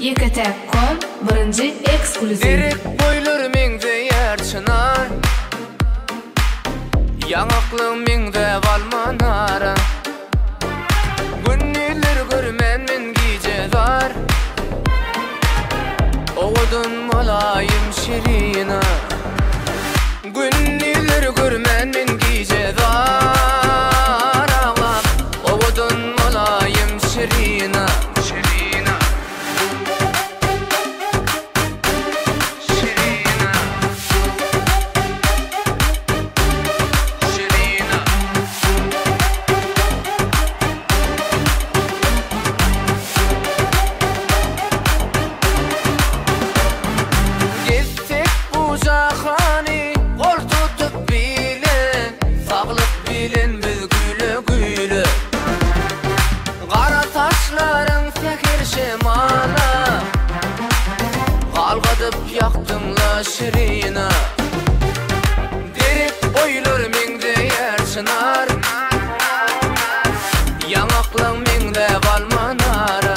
Yekatek.com birinci ekskluziv. Derek boylar mende yer çınar, yanaqlığım mende valmanara. Günniler görmen men gecedar, oğudun molayım şirina. Günniler görmen men gecedar, oğudun molayım şirina. Yaktımla şirina, derek boylar mende yer çınar, yanaqlığım mende valmanara.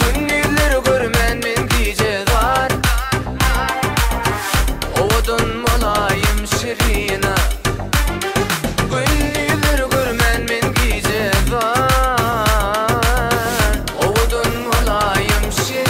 Günniler görmen men gecedar, oğudun molayım şirina. Günniler görmen men gecedar, oğudun molayım şirina.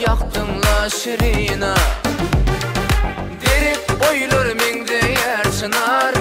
Yaktımla şirina, derek boylar mende yer çınar,